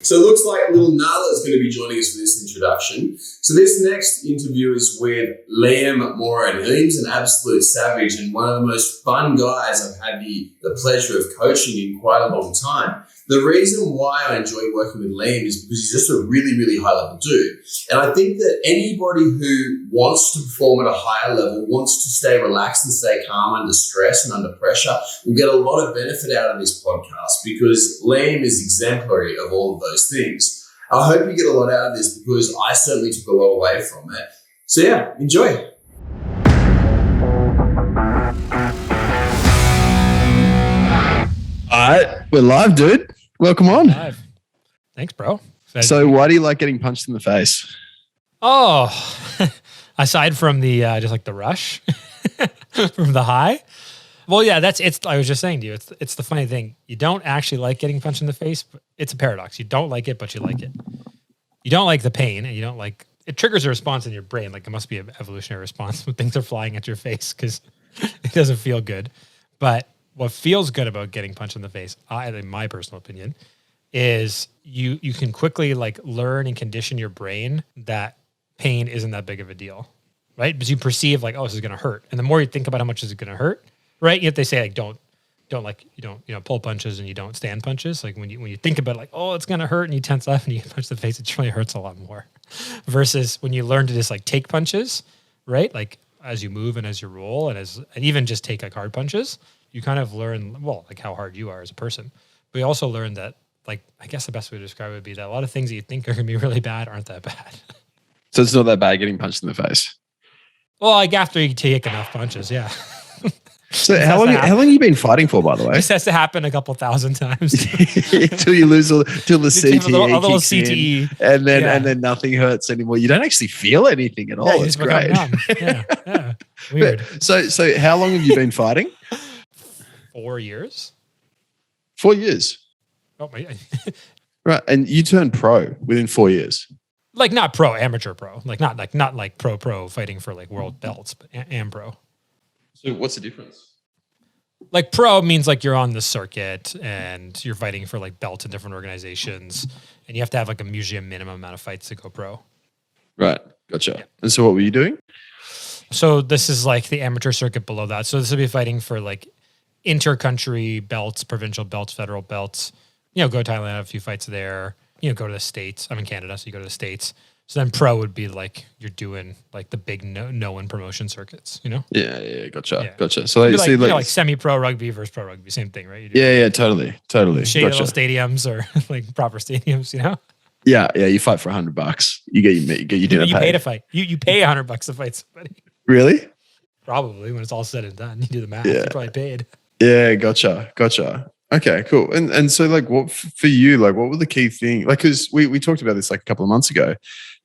So it looks like little Nala is going to be joining us for this introduction. So this next interview is with Liam Morin. Liam's an absolute savage and one of the most fun guys I've had the pleasure of coaching in quite a long time. The reason why I enjoy working with Liam is because he's just a really, really high-level dude. And I think that anybody who wants to perform at a higher level, wants to stay relaxed and stay calm under stress and under pressure, will get a lot of benefit out of this podcast because Liam is exemplary of all of those things. I hope you get a lot out of this because I certainly took a lot away from it. So yeah, enjoy. All right, we're live, dude. Welcome on. Live. Thanks, bro. So why do you like getting punched in the face? Oh, aside from the just like the rush from the high. Well, yeah, I was just saying to you, it's the funny thing. You don't actually like getting punched in the face, but it's a paradox. You don't like it, but you like it. You don't like the pain, and you don't like it. Triggers a response in your brain. Like it must be an evolutionary response when things are flying at your face because it doesn't feel good. But what feels good about getting punched in the face, in my personal opinion, is you can quickly like learn and condition your brain that pain isn't that big of a deal, right? Because you perceive like, oh, this is going to hurt. And the more you think about how much is it going to hurt, right? Yet they say like, don't pull punches and you don't stand punches. Like when you think about like, oh, it's going to hurt and you tense up and you get punched in the face, it really hurts a lot more versus when you learn to just like take punches, right? Like as you move and as you roll and even just take like hard punches, you kind of learn, well, like how hard you are as a person. But you also learn that, like, I guess the best way to describe it would be that a lot of things that you think are going to be really bad aren't that bad. So it's not that bad getting punched in the face? Well, like after you take enough punches, yeah. So how long have you been fighting for, by the way? This has to happen a couple thousand times. Until you lose, till the CTE a little kicks CTE. In, and then nothing hurts anymore. You don't actually feel anything at all. Yeah, it's great. Yeah. Weird. So how long have you been fighting? 4 years. 4 years. Oh my! Right, and you turned pro within 4 years. Like not pro, amateur pro. Like not like pro fighting for like world belts, but am pro. So what's the difference? Like pro means like you're on the circuit and you're fighting for like belts in different organizations, and you have to have like usually a minimum amount of fights to go pro. Right, gotcha. Yeah. And so what were you doing? So this is like the amateur circuit below that. So this would be fighting for like inter-country belts, provincial belts, federal belts. You know, go to Thailand, have a few fights there. You know, go to the States. I'm in Canada, so you go to the States. So then pro would be like you're doing like the big no-one promotion circuits, you know? Yeah, gotcha. So like, like semi-pro rugby versus pro rugby, same thing, right? You do totally. Shady little stadiums or like proper stadiums, you know? Yeah. You fight for $100. You get your dinner. You pay to fight. You pay $100 to fight somebody. Really? Probably when it's all said and done. You do the math. Yeah. You probably paid. Yeah, gotcha. Okay, cool. And so like what for you, like what were the key things? Like, cause we talked about this like a couple of months ago.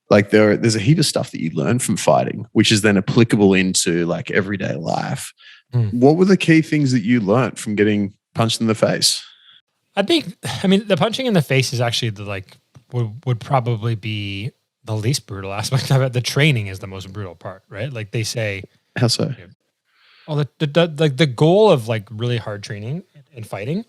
Like there's a heap of stuff that you learn from fighting, which is then applicable into like everyday life. What were the key things that you learned from getting punched in the face? I mean, the punching in the face is actually would probably be the least brutal aspect of it. The training is the most brutal part, right? Like they say. How so? Well, the goal of like really hard training and fighting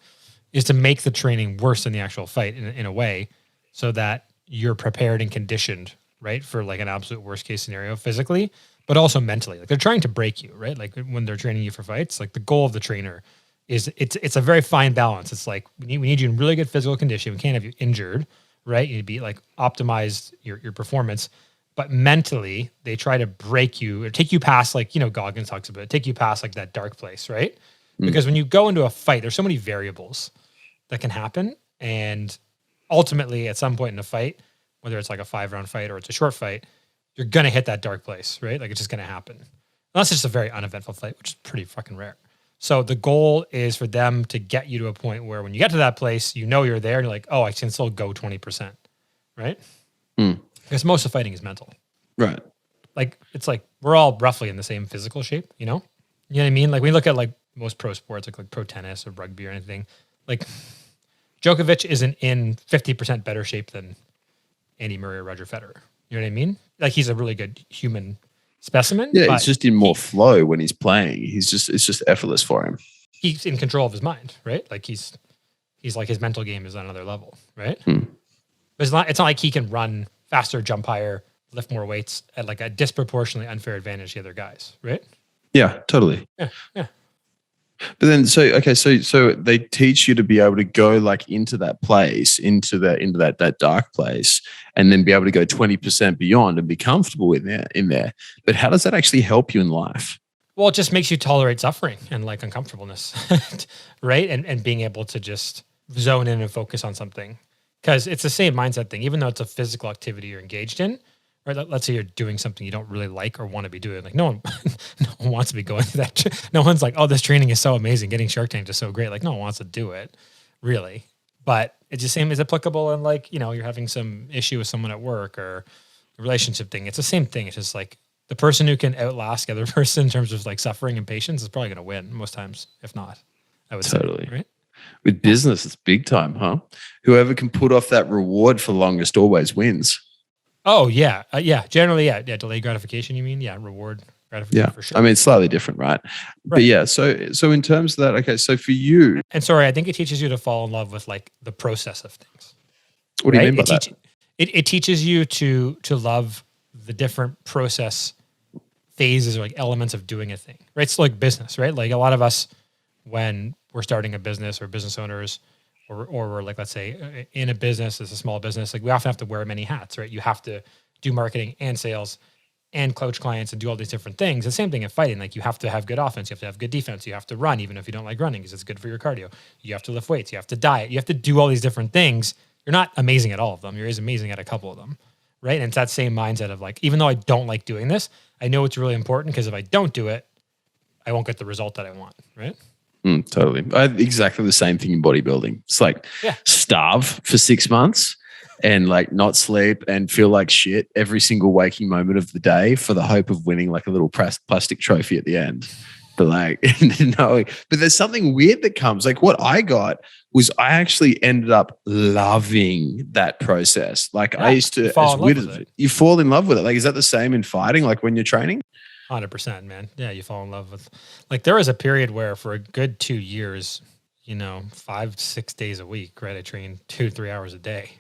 is to make the training worse than the actual fight in a way so that you're prepared and conditioned, right? For like an absolute worst case scenario physically, but also mentally. Like they're trying to break you, right? Like when they're training you for fights, like the goal of the trainer is it's a very fine balance. It's like we need you in really good physical condition. We can't have you injured, right? You need to be like optimize your performance. But mentally, they try to break you or take you past, like, you know, Goggins talks about it, take you past like that dark place, right? Because when you go into a fight, there's so many variables that can happen. And ultimately, at some point in a fight, whether it's like a 5-round fight or it's a short fight, you're going to hit that dark place, right? Like it's just going to happen. Unless it's just a very uneventful fight, which is pretty fucking rare. So the goal is for them to get you to a point where when you get to that place, you know you're there and you're like, oh, I can still go 20%, right? Because most of fighting is mental. Right. Like, it's like, we're all roughly in the same physical shape, you know? You know what I mean? Like, we look at, like, most pro sports, like pro tennis or rugby or anything. Like, Djokovic isn't in 50% better shape than Andy Murray or Roger Federer. You know what I mean? Like, he's a really good human specimen. Yeah, he's just in more flow when he's playing. It's just effortless for him. He's in control of his mind, right? Like, he's like, his mental game is on another level, right? It's not like he can run faster, jump higher, lift more weights at like a disproportionately unfair advantage to the other guys, right? Yeah, totally. Yeah, yeah. But then, so they teach you to be able to go like into that place, into that dark place, and then be able to go 20% beyond and be comfortable in there. But how does that actually help you in life? Well, it just makes you tolerate suffering and like uncomfortableness, right? And being able to just zone in and focus on something. Because it's the same mindset thing, even though it's a physical activity you're engaged in, right? Let's say you're doing something you don't really like or want to be doing. Like no one wants to be going through that. No one's like, oh, this training is so amazing. Getting Shark Tank is so great. Like no one wants to do it, really. But it's the same as applicable in like, you're having some issue with someone at work or a relationship thing. It's the same thing. It's just like the person who can outlast the other person in terms of like suffering and patience is probably going to win most times, if not, I would Totally. say, right? With business, it's big time, huh? Whoever can put off that reward for longest always wins. Oh, yeah. Generally, yeah. Delayed gratification, you mean? Yeah. Reward gratification for sure. I mean, it's slightly different, right? But yeah, so in terms of that, okay, so for you. And sorry, I think it teaches you to fall in love with like the process of things. What do you mean by that? It teaches you to love the different process phases or like elements of doing a thing, right? It's like business, right? Like a lot of us, when we're starting a business or business owners, or we're like, let's say in a business, it's a small business, like we often have to wear many hats, right? You have to do marketing and sales and coach clients and do all these different things. The same thing in fighting, like you have to have good offense, you have to have good defense, you have to run, even if you don't like running, because it's good for your cardio. You have to lift weights, you have to diet, you have to do all these different things. You're not amazing at all of them. You're amazing at a couple of them, right? And it's that same mindset of like, even though I don't like doing this, I know it's really important because if I don't do it, I won't get the result that I want, right? Totally. Exactly the same thing in bodybuilding. It's like starve for 6 months and like not sleep and feel like shit every single waking moment of the day for the hope of winning like a little plastic trophy at the end. But like, no, but there's something weird that comes. Like what I got was I actually ended up loving that process. Like I used to, as weird as it, you fall in love with it. Like, is that the same in fighting? Like when you're training? 100%, man. Yeah, you fall in love with, like there was a period where for a good 2 years, 5-6 days a week, right? I trained 2-3 hours a day.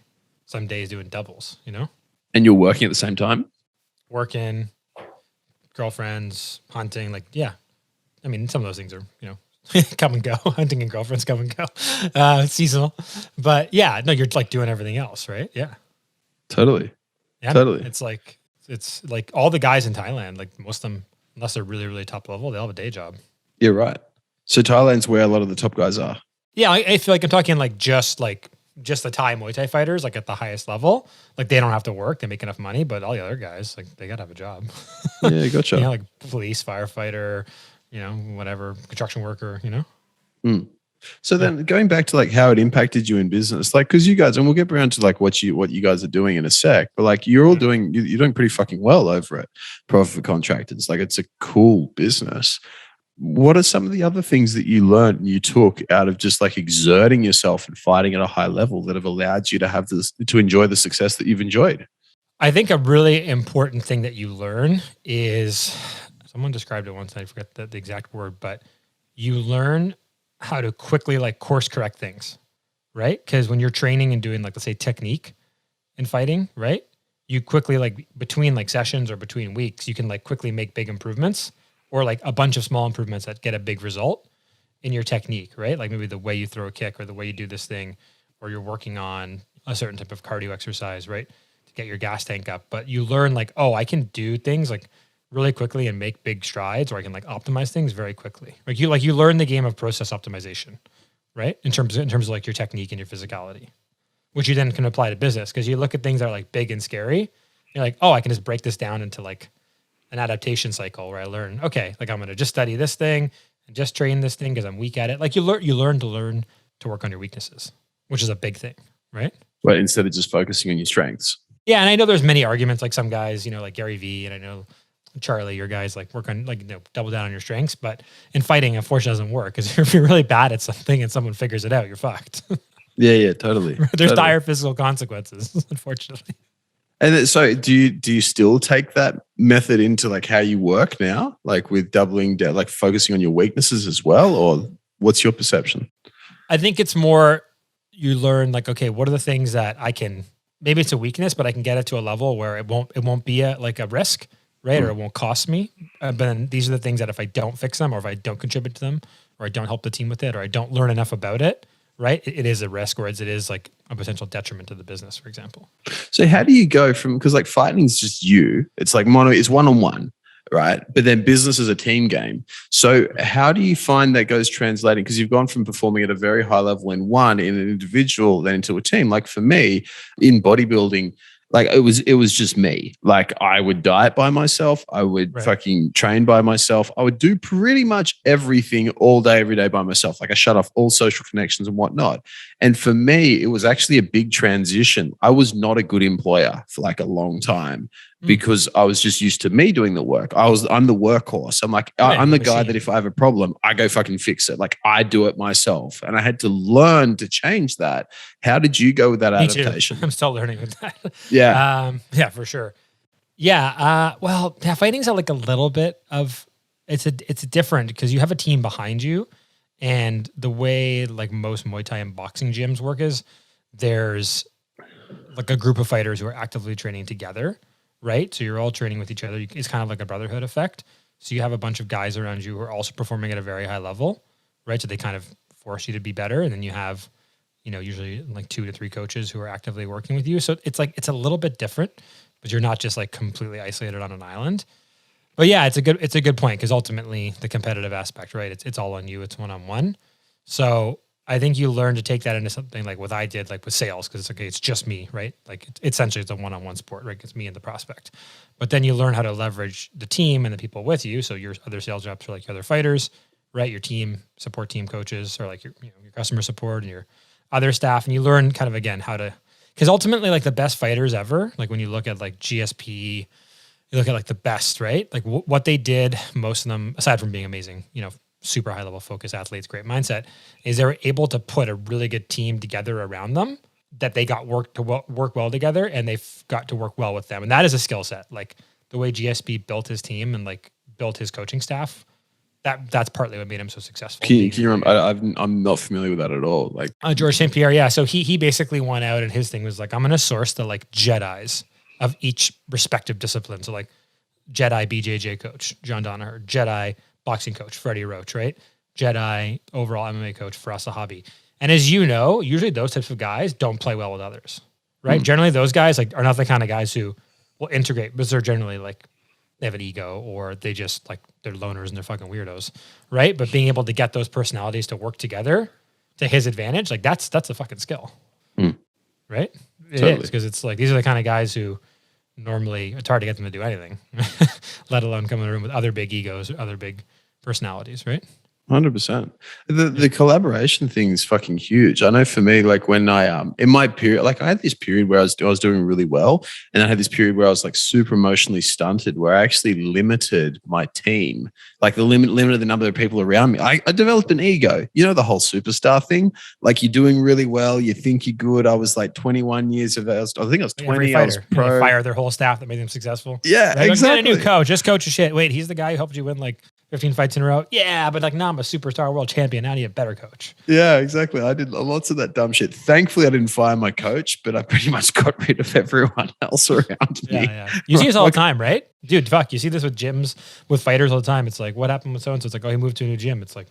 Some days doing doubles, And you're working at the same time? Working, girlfriends, hunting, like, yeah. I mean, some of those things are, come and go. Hunting and girlfriends come and go. Seasonal. But yeah, no, you're like doing everything else, right? Yeah. Totally. Yeah. Totally. It's like all the guys in Thailand, like most of them, unless they're really, really top level, they all have a day job. You're right. So Thailand's where a lot of the top guys are. Yeah, I feel like I'm talking like just the Thai Muay Thai fighters, like at the highest level, like they don't have to work, they make enough money, but all the other guys, like they gotta have a job. Yeah, gotcha. Like police, firefighter, whatever, construction worker, So then going back to like how it impacted you in business, like, cause you guys, and we'll get around to like what you guys are doing in a sec, but like you're doing pretty fucking well over at Profit for Contractors. Like it's a cool business. What are some of the other things that you learned and you took out of just like exerting yourself and fighting at a high level that have allowed you to have to enjoy the success that you've enjoyed? I think a really important thing that you learn is, someone described it once, and I forget the exact word, but you learn how to quickly like course correct things, right? Because when you're training and doing like, let's say technique in fighting, right? You quickly like between like sessions or between weeks, you can like quickly make big improvements or like a bunch of small improvements that get a big result in your technique, right? Like maybe the way you throw a kick or the way you do this thing, or you're working on a certain type of cardio exercise, right? To get your gas tank up. But you learn like, oh, I can do things like really quickly and make big strides, or I can like optimize things very quickly. Like you learn the game of process optimization, right? In terms of like your technique and your physicality, which you then can apply to business. Cause you look at things that are like big and scary. You're like, oh, I can just break this down into like an adaptation cycle where I learn, okay, like I'm going to just study this thing and just train this thing because I'm weak at it. Like you learn to work on your weaknesses, which is a big thing, right? Right. Instead of just focusing on your strengths. Yeah. And I know there's many arguments, like some guys, like Gary Vee, and I know Charlie, your guys like work on like, double down on your strengths, but in fighting, unfortunately doesn't work. Cause if you're really bad at something and someone figures it out, you're fucked. Yeah, totally. There's dire physical consequences, unfortunately. And so do you still take that method into like how you work now, like with doubling down, like focusing on your weaknesses as well? Or what's your perception? I think it's more, you learn like, okay, what are the things that I can maybe it's a weakness, but I can get it to a level where it won't be a risk, right? Or it won't cost me. But then these are the things that if I don't fix them, or if I don't contribute to them, or I don't help the team with it, or I don't learn enough about it, right? It is a risk, or it is like a potential detriment to the business, for example. So how do you go from, because like fighting is just you, it's like it's one-on-one, right? But then business is a team game. So how do you find that goes translating? Because you've gone from performing at a very high level in an individual, then into a team. Like for me in bodybuilding, like it was just me. Like I would diet by myself. I would fucking train by myself. I would do pretty much everything all day, every day by myself. Like I shut off all social connections and whatnot. And for me, it was actually a big transition. I was not a good employer for like a long time because I was just used to me doing the work. I'm the workhorse. I'm like, I'm the guy that if I have a problem, I go fucking fix it. Like I do it myself. And I had to learn to change that. How did you go with that adaptation? I'm still learning with that. Yeah. Yeah, for sure. Yeah. Well, fighting's like a little bit of, it's different because you have a team behind you, and the way like most Muay Thai and boxing gyms work is there's like a group of fighters who are actively training together, right? So you're all training with each other. It's kind of like a brotherhood effect. So you have a bunch of guys around you who are also performing at a very high level, right? So they kind of force you to be better. And then you have, usually like 2 to 3 coaches who are actively working with you. So it's a little bit different, but you're not just like completely isolated on an island. But yeah, it's a good point, because ultimately the competitive aspect, right? It's all on you. It's one-on-one. So I think you learn to take that into something like what I did, like with sales, because it's okay, it's just me, right? Like essentially it's a one-on-one sport, right? It's me and the prospect. But then you learn how to leverage the team and the people with you. So your other sales reps are like your other fighters, right? Your team, support team coaches, or like your customer support and your other staff. And you learn kind of, again, how to, because ultimately like the best fighters ever, like when you look at like GSP, you look at like the best, right? Like what they did, most of them, aside from being amazing, super high level focus athletes, great mindset, is they were able to put a really good team together around them, that they got work well together, and they've got to work well with them. And that is a skill set. Like the way GSP built his team and like built his coaching staff, that's partly what made him so successful. Can you remember? I'm not familiar with that at all. Like George St. Pierre, yeah. So he basically went out, and his thing was like, I'm going to source the like Jedis of each respective discipline. So like Jedi BJJ coach, John Danaher, Jedi boxing coach, Freddie Roach, right? Jedi overall MMA coach, Firas Zahabi. And as you know, usually those types of guys don't play well with others, right? Generally those guys like are not the kind of guys who will integrate, because they're generally like, they have an ego, or they just like, they're loners and they're fucking weirdos, right? But being able to get those personalities to work together to his advantage, like that's a fucking skill, right? It Totally. is, because it's like, these are the kind of guys who normally, it's hard to get them to do anything, let alone come in a room with other big egos, or other big personalities, right? 100%. The collaboration thing is fucking huge. I know for me, like when I in my period, like I had this period where I was doing really well, and I had this period where I was like super emotionally stunted, where I actually limited my team, like limited the number of people around me. I developed an ego, the whole superstar thing. Like you're doing really well, you think you're good. I was like 21 years of age. I think I was 20. I was pro. They fire their whole staff that made them successful. Yeah, like, exactly. Get a new coach. Just coach your shit. Wait, he's the guy who helped you win like 15 fights in a row. Yeah, but like, now I'm a superstar world champion. Now I need a better coach. Yeah, exactly. I did lots of that dumb shit. Thankfully, I didn't fire my coach, but I pretty much got rid of everyone else around me. Yeah. You see this all the time, right? Dude, fuck. You see this with gyms, with fighters all the time. It's like, what happened with so-and-so? It's like, oh, he moved to a new gym. It's like,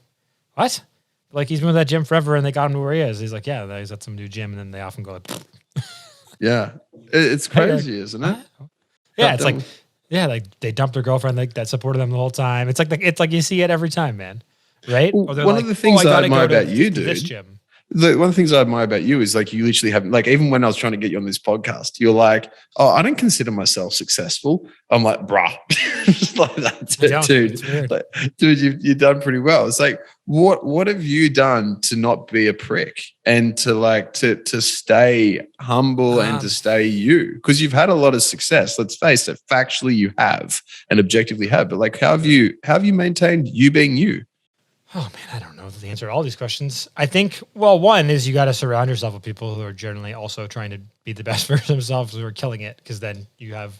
what? Like, he's been with that gym forever, and they got him to where he is. He's like, yeah, he's at some new gym, and then they often go like, yeah. It's crazy, isn't it? Yeah, it's like, yeah, like they dumped their girlfriend like that supported them the whole time. It's like you see it every time, man. Right? One of the things I admire about you, dude. This gym. One of the things I admire about you is like you literally have, like, even when I was trying to get you on this podcast, you're like, oh, I don't consider myself successful. I'm like, bruh, just like that, dude. Like, dude, you've done pretty well. It's like, what have you done to not be a prick and to like to stay humble and to stay you? Because you've had a lot of success. Let's face it, factually you have, and objectively have. But like, how have you maintained you being you? Oh man, I don't know the answer to all these questions. I think, well, one is you got to surround yourself with people who are generally also trying to be the best version of themselves, who are killing it, because then you have,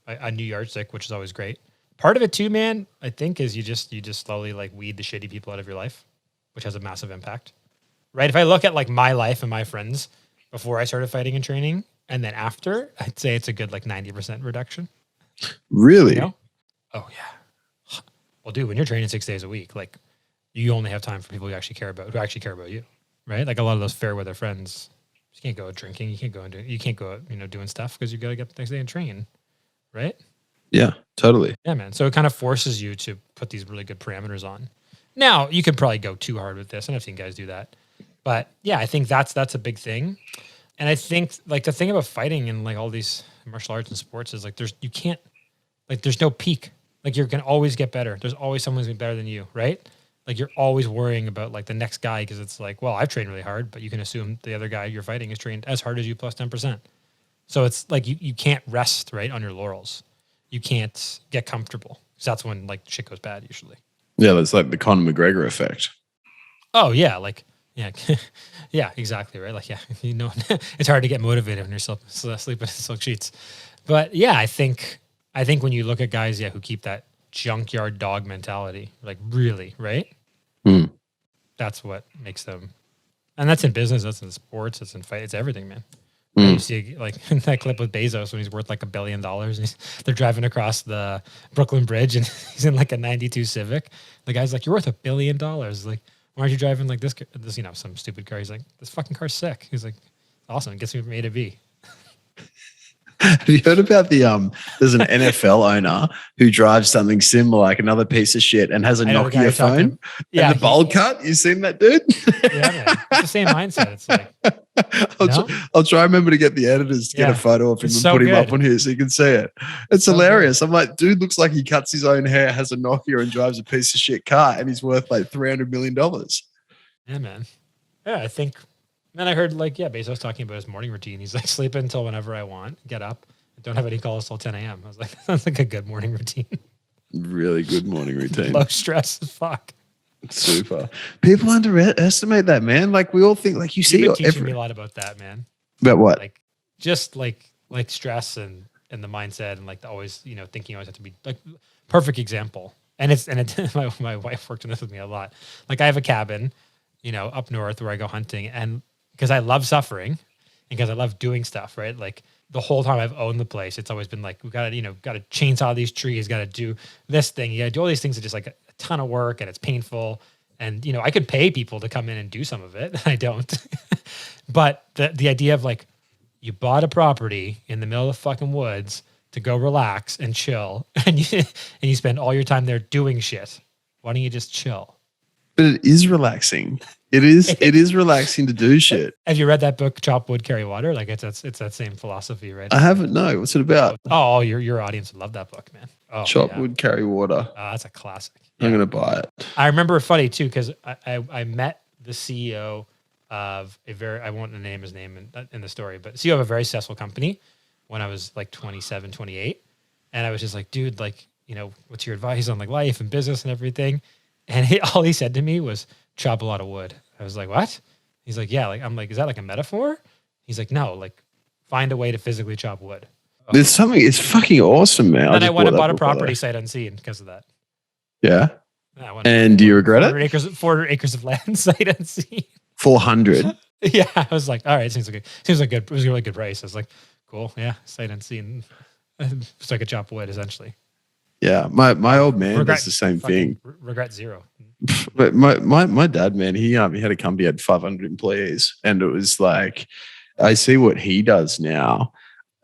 a new yardstick, which is always great. Part of it too, man, I think, is you just slowly like weed the shitty people out of your life, which has a massive impact, right? If I look at like my life and my friends before I started fighting and training, And then after, I'd say it's a good like 90% reduction. Really? You know? Oh yeah. Well, dude, when you're training 6 days a week, like you only have time for people who actually care about you, right? Like a lot of those fair weather friends, you can't go out drinking, you can't go out, doing stuff because you got to get the next day and train, right? Yeah, totally. Yeah, man. So it kind of forces you to put these really good parameters on. Now you could probably go too hard with this, and I've seen guys do that. But yeah, I think that's a big thing. And I think like the thing about fighting and like all these martial arts and sports is like there's no peak. Like you're gonna always get better. There's always someone who's gonna be better than you, right? Like you're always worrying about like the next guy because it's like, well, I've trained really hard, but you can assume the other guy you're fighting is trained as hard as you plus 10%. So it's like you can't rest right on your laurels. You can't get comfortable because that's when like shit goes bad usually. Yeah, that's like the Conor McGregor effect. Oh yeah, like yeah, yeah, exactly right. Like yeah, it's hard to get motivated when you're sleeping in silk sheets. But yeah, I think when you look at guys, who keep that junkyard dog mentality, like really, right? That's what makes them, and that's in business, that's in sports, that's in fight, it's everything, man. You see, like in that clip with Bezos when he's worth like $1 billion, and they're driving across the Brooklyn Bridge, and he's in like a '92 Civic. The guy's like, "You're worth $1 billion." Like, why aren't you driving like this, some stupid car? He's like, "This fucking car's sick." He's like, "Awesome, it gets me from A to B." Have you heard about there's an NFL owner who drives something similar, like another piece of shit, and has a Nokia phone and the bowl cut? You seen that, dude? Yeah, man. It's the same mindset. It's like, I'll try remember to get the editors to get a photo of him and put him up on here so you can see it. It's hilarious. Good. I'm like, dude looks like he cuts his own hair, has a Nokia, and drives a piece of shit car, and he's worth like $300 million. Yeah, man. Yeah, I think. Then I heard Bezos talking about his morning routine. He's like, sleep until whenever I want, get up, don't have any calls till 10 a.m. I was like, that sounds like a good morning routine. Really good morning routine. Low stress as fuck. Super. People underestimate that, man. Like we all think, like you see. You've been teaching me a lot about that, man. About what? Like just like stress and the mindset and like always, thinking you always have to be like perfect example. And my wife worked on this with me a lot. Like I have a cabin, up north where I go hunting, and because I love suffering and because I love doing stuff, right? Like the whole time I've owned the place, it's always been like, we got to chainsaw these trees, got to do this thing. You got to do all these things that just like a ton of work and it's painful. And, I could pay people to come in and do some of it. I don't. But the idea of like, you bought a property in the middle of the fucking woods to go relax and chill and you spend all your time there doing shit. Why don't you just chill? But it is relaxing. It is relaxing to do shit. Have you read that book, Chop Wood, Carry Water? Like it's that same philosophy, right? I haven't. No. What's it about? Oh, your audience would love that book, man. Oh, Chop Wood, Carry Water. That's a classic. I'm going to buy it. I remember funny too, because I met the CEO of I won't name his name in the story, but CEO of a very successful company when I was like 27, 28. And I was just like, dude, like, what's your advice on like life and business and everything? And all he said to me was, chop a lot of wood. I was like, what? He's like, yeah. Like, I'm like, is that like a metaphor? He's like, no, like find a way to physically chop wood. There's it's fucking awesome, man. And I went and bought a property sight unseen because of that. Yeah. And do you regret it? 400 acres of land sight unseen. 400. Yeah. I was like, all right, seems like good. It was a really good price. I was like, cool. Yeah. Sight unseen. So I could chop wood essentially. Yeah, my old man does the same thing. Regret zero. But my dad, man, he had a company, had 500 employees, and it was like, I see what he does now,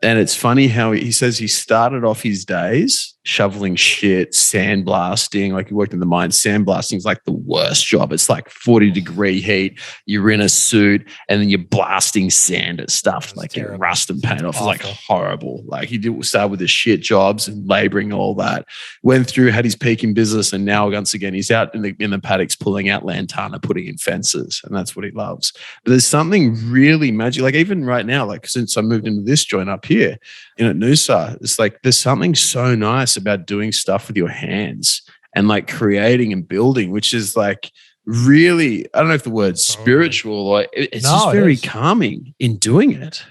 and it's funny how he says he started off his days shoveling shit, sandblasting. Like he worked in the mine. Sandblasting is like the worst job. It's like 40-degree heat. You're in a suit, and then you're blasting sand at stuff like get rust and paint off. It's like horrible. Like he started with his shit jobs and laboring, all that. Went through, had his peak in business, and now once again he's out in the paddocks pulling out lantana, putting in fences, and that's what he loves. But there's something really magic. Like even right now, like since I moved into this joint up here at Noosa, it's like there's something so nice about doing stuff with your hands and like creating and building, which is like really, I don't know if the word's spiritual or it's just very calming in doing it.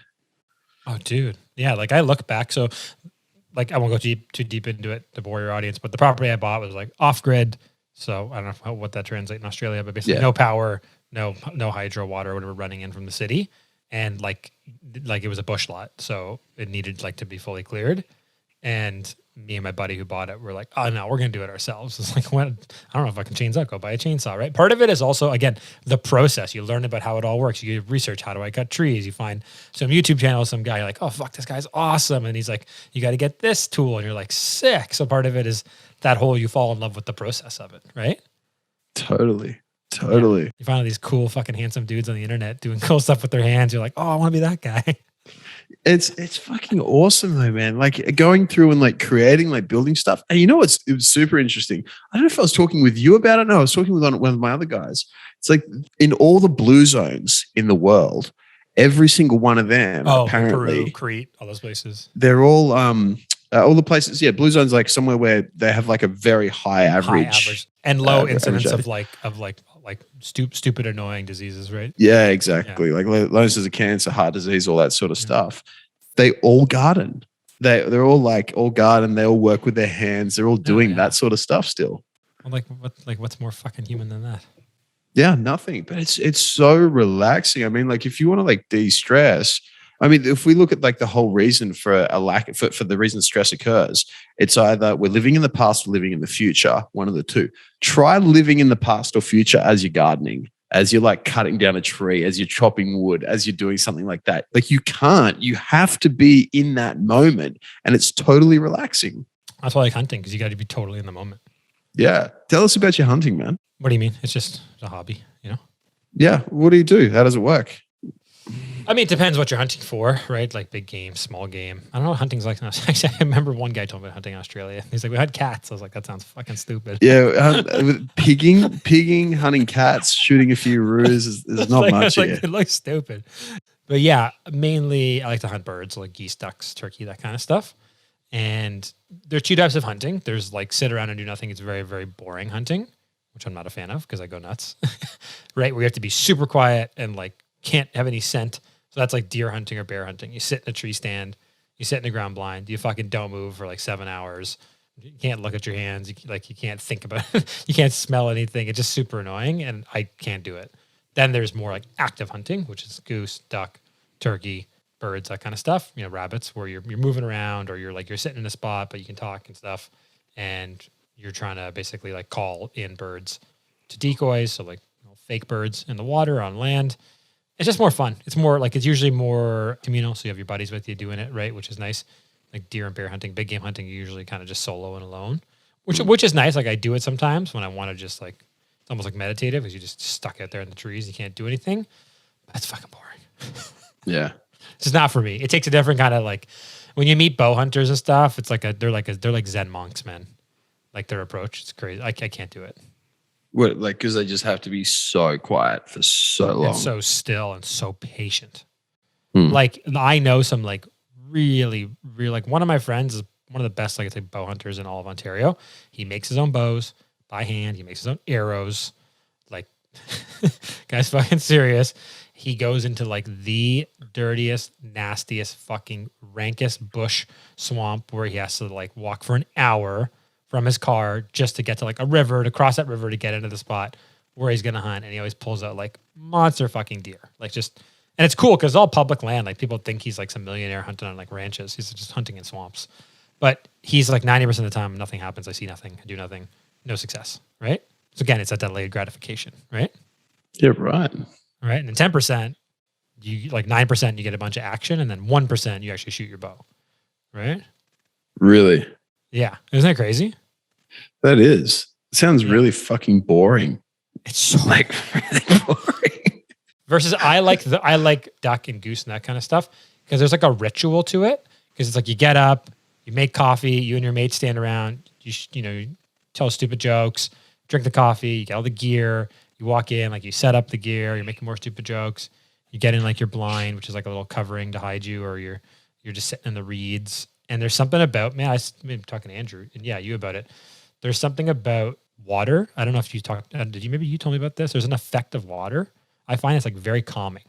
Oh, dude. Yeah. Like I look back. So like, I won't go too deep into it to bore your audience, but the property I bought was like off grid. So I don't know what that translates in Australia, but basically no power, no hydro water, whatever running in from the city. and like it was a bush lot, so it needed like to be fully cleared. And me and my buddy who bought it were like, oh no, we're gonna do it ourselves. It's like, what? I don't know if I can chainsaw. Go buy a chainsaw, right? Part of it is also, again, the process. You learn about how it all works. You research, how do I cut trees? You find some YouTube channel, some guy, you're like, oh fuck, this guy's awesome, and he's like, you got to get this tool, and you're like, sick. So part of it is that whole, you fall in love with the process of it, right? Totally. Yeah. You find all these cool fucking handsome dudes on the internet doing cool stuff with their hands. You're like, oh, I want to be that guy. It's fucking awesome though, man. Like going through and like creating, like building stuff. And it was super interesting. I don't know if I was talking with you about it. No, I was talking with one of my other guys. It's like in all the blue zones in the world, every single one of them, apparently, Peru, Crete, all those places. They're all the places. Yeah, blue zones like somewhere where they have like a very high average and low incidence of stupid annoying diseases, right? Yeah, exactly. Yeah. Like low incidence of cancer, heart disease, all that sort of stuff. They all garden. They're all all garden. They all work with their hands. They're all doing that sort of stuff still. Well, what's more fucking human than that? Yeah, nothing. But it's so relaxing. I mean, like if you want to like de-stress, I mean, if we look at like the whole reason for for the reason stress occurs, it's either we're living in the past or living in the future, one of the two. Try living in the past or future as you're gardening, as you're like cutting down a tree, as you're chopping wood, as you're doing something like that. Like you can't, you have to be in that moment, and it's totally relaxing. That's why I like hunting, because you got to be totally in the moment. Yeah. Tell us about your hunting, man. What do you mean? It's just a hobby, you know? Yeah. What do you do? How does it work? I mean, it depends what you're hunting for, right? Like big game, small game. I don't know what hunting's like. Actually, I remember one guy told me about hunting in Australia. He's like, we had cats. I was like, that sounds fucking stupid. Yeah, pigging, hunting cats, shooting a few roos is not much here. It looks stupid. But yeah, mainly I like to hunt birds, like geese, ducks, turkey, that kind of stuff. And there's two types of hunting. There's like sit around and do nothing. It's very, very boring hunting, which I'm not a fan of because I go nuts, right? Where you have to be super quiet and like can't have any scent. So that's like deer hunting or bear hunting. You sit in a tree stand, you sit in a ground blind, you fucking don't move for like 7 hours. You can't look at your hands. You can't think about it. You can't smell anything. It's just super annoying and I can't do it. Then there's more like active hunting, which is goose, duck, turkey, birds, that kind of stuff. You know, rabbits, where you're moving around or you're sitting in a spot, but you can talk and stuff. And you're trying to basically like call in birds to decoys. So like fake birds in the water, on land. It's just more fun. It's more like, it's usually more communal. So you have your buddies with you doing it, right? Which is nice. Like deer and bear hunting, big game hunting, you usually kind of just solo and alone, which is nice. Like I do it sometimes when I want to just like, it's almost like meditative because you just stuck out there in the trees. You can't do anything. But it's fucking boring. Yeah. It's just not for me. It takes a different kind of like, when you meet bow hunters and stuff, it's like they're like Zen monks, man. Like their approach. It's crazy. I can't do it. What, like, because they just have to be so quiet for so long. And so still and so patient. Like, I know some, like, really, like, one of my friends is one of the best, like, I say, bow hunters in all of Ontario. He makes his own bows by hand. He makes his own arrows. Like, guy's fucking serious. He goes into, like, the dirtiest, nastiest, fucking rankest bush swamp where he has to, like, walk for an hour from his car just to get to like a river, to cross that river to get into the spot where he's going to hunt. And he always pulls out like monster fucking deer. Like just, and it's cool because it's all public land. Like people think he's like some millionaire hunting on like ranches. He's just hunting in swamps. But he's like 90% of the time, nothing happens. I see nothing, I do nothing, no success, right? So again, it's that delayed gratification, right? Yeah, right. Right. And then 10%, you like 9%, you get a bunch of action. And then 1%, you actually shoot your bow, right? Really? Yeah. Isn't that crazy? That is. It sounds really fucking boring. It's so like really boring. Versus I like duck and goose and that kind of stuff because there's like a ritual to it. Because it's like you get up, you make coffee, you and your mates stand around, you tell stupid jokes, drink the coffee, you get all the gear, you walk in, like you set up the gear, you're making more stupid jokes, you get in like your blind, which is like a little covering to hide you, or you're just sitting in the reeds. And there's something about, man, I've been talking to Andrew and you about it. There's something about water. I don't know if you talked, maybe you told me about this. There's an effect of water. I find it's like very calming.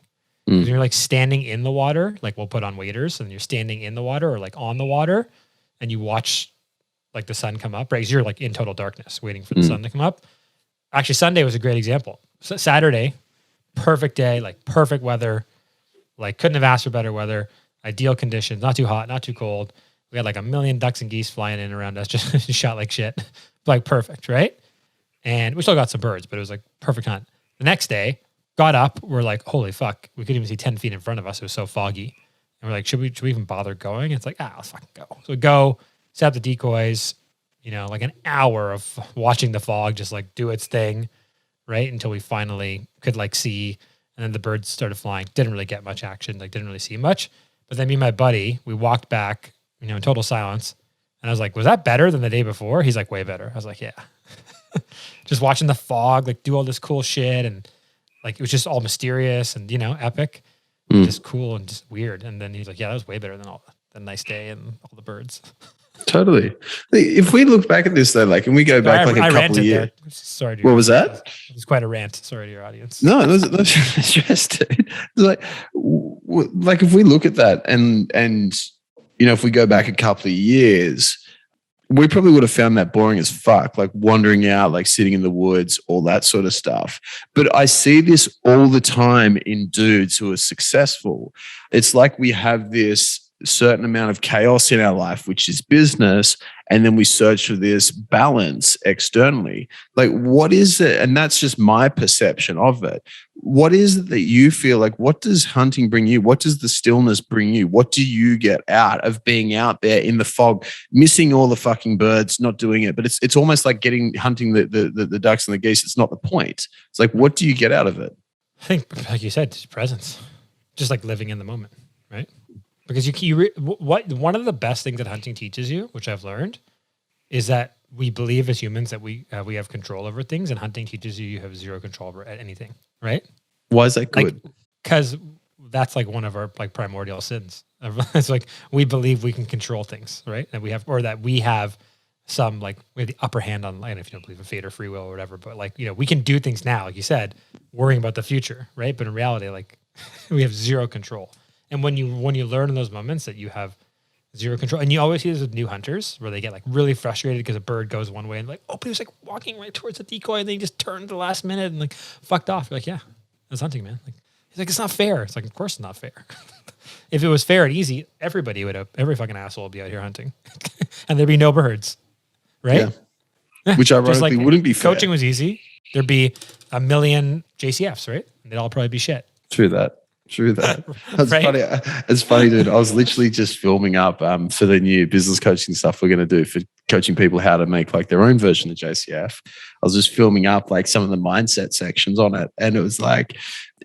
You're like standing in the water, like we'll put on waders and you're standing in the water or like on the water and you watch like the sun come up, right? 'Cause you're like in total darkness waiting for the sun to come up. Actually, Sunday was a great example. So Saturday, perfect day, like perfect weather. Like couldn't have asked for better weather, ideal conditions, not too hot, not too cold. We had like a million ducks and geese flying in around us, just shot like shit. Like perfect, right? And we still got some birds, but it was like perfect hunt. The next day, got up, we're like, holy fuck, we couldn't even see 10 feet in front of us. It was so foggy. And we're like, should we even bother going? And it's like, let's fucking go. So we go, set up the decoys, like an hour of watching the fog just like do its thing, right? Until we finally could like see. And then the birds started flying. Didn't really get much action, like didn't really see much. But then me and my buddy, we walked back, in total silence. And I was like, was that better than the day before? He's like, way better. I was like, yeah. Just watching the fog, like do all this cool shit. And like, it was just all mysterious and, epic. Just cool and just weird. And then he's like, yeah, that was way better than the nice day and all the birds. Totally. If we look back at this though, like, and we go back like a couple of years. Sorry. What was that? It was quite a rant. Sorry to your audience. No, that's just like if we look at that and if we go back a couple of years, we probably would have found that boring as fuck, like wandering out, like sitting in the woods, all that sort of stuff. But I see this all the time in dudes who are successful. It's like we have this certain amount of chaos in our life, which is business, and then we search for this balance externally. Like, what is it? And that's just my perception of it. What is it that you feel like? What does hunting bring you? What does the stillness bring you? What do you get out of being out there in the fog, missing all the fucking birds, not doing it? But it's almost like hunting the ducks and the geese. It's not the point. It's like, what do you get out of it? I think, like you said, just presence, just like living in the moment, right? Because one of the best things that hunting teaches you, which I've learned, is that we believe as humans that we have control over things, and hunting teaches you have zero control over anything, right? Why is that good? Because that's like one of our like primordial sins. It's like we believe we can control things, right? That we have some we have the upper hand on life. If you don't believe in fate or free will or whatever, but we can do things now, like you said, worrying about the future, right? But in reality, we have zero control. And when you learn in those moments that you have zero control, and you always see this with new hunters where they get frustrated because a bird goes one way and but he was walking right towards the decoy and then he just turned at the last minute and fucked off. You're like, yeah, that's hunting, man. He's like, it's not fair. It's like, of course it's not fair. If it was fair and easy, every fucking asshole would be out here hunting and there'd be no birds, right? Yeah. Which ironically wouldn't be fair. Coaching was easy. There'd be a million JCFs, right? And they'd all probably be shit. True that. That's right? funny. It's funny, dude. I was literally just filming up for the new business coaching stuff we're going to do for coaching people how to make their own version of JCF. I was just filming up some of the mindset sections on it. And it was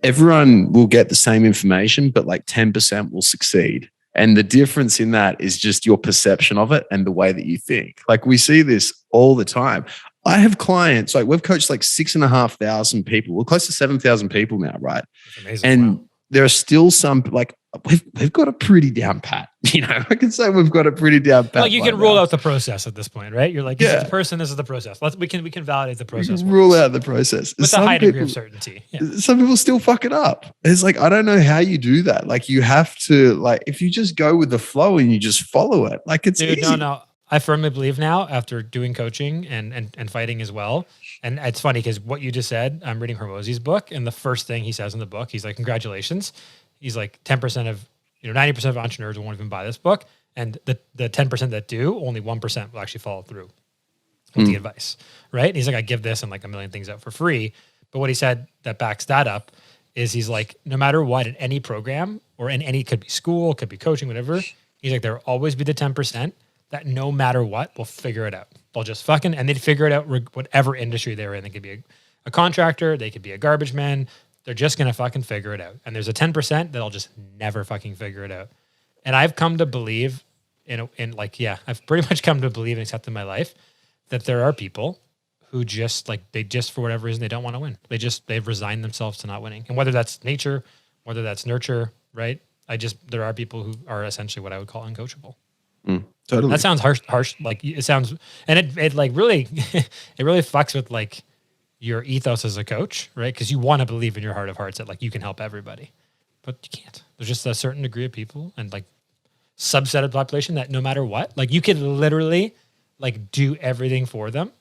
everyone will get the same information, but 10% will succeed. And the difference in that is just your perception of it and the way that you think. We see this all the time. I have clients, we've coached 6,500 people. We're close to 7,000 people now, right? That's amazing. And there are still some we've got a pretty down pat. I can say we've got a pretty down pat. You can rule out the process at this point, right? You're like, this is the person, this is the process. We can validate the process. Rule out the process with a high degree of certainty. Yeah. Some people still fuck it up. It's I don't know how you do that. You have to if you just go with the flow and you just follow it. It's Dude, easy. No. I firmly believe now, after doing coaching and fighting as well. And it's funny because what you just said, I'm reading Hormozi's book, and the first thing he says in the book, he's like, congratulations. He's like 10% of, 90% of entrepreneurs won't even buy this book. And the 10% that do, only 1% will actually follow through with the advice, right? And he's like, I give this and a million things out for free. But what he said that backs that up is he's like, no matter what, in any program or in any, could be school, could be coaching, whatever, he's like, there'll always be the 10% that no matter what, will figure it out. They'll just and they'd figure it out whatever industry they're in. They could be a contractor, they could be a garbage man. They're just going to fucking figure it out. And there's a 10% that'll just never fucking figure it out. And I've come to believe I've pretty much come to believe and accept in my life that there are people who just they just, for whatever reason, they don't want to win. They've resigned themselves to not winning. And whether that's nature, whether that's nurture, right? There are people who are essentially what I would call uncoachable. Totally. That sounds harsh. It sounds, and it really, it really fucks with your ethos as a coach, right? Because you want to believe in your heart of hearts that you can help everybody, but you can't. There's just a certain degree of people and subset of the population that no matter what, you can literally do everything for them,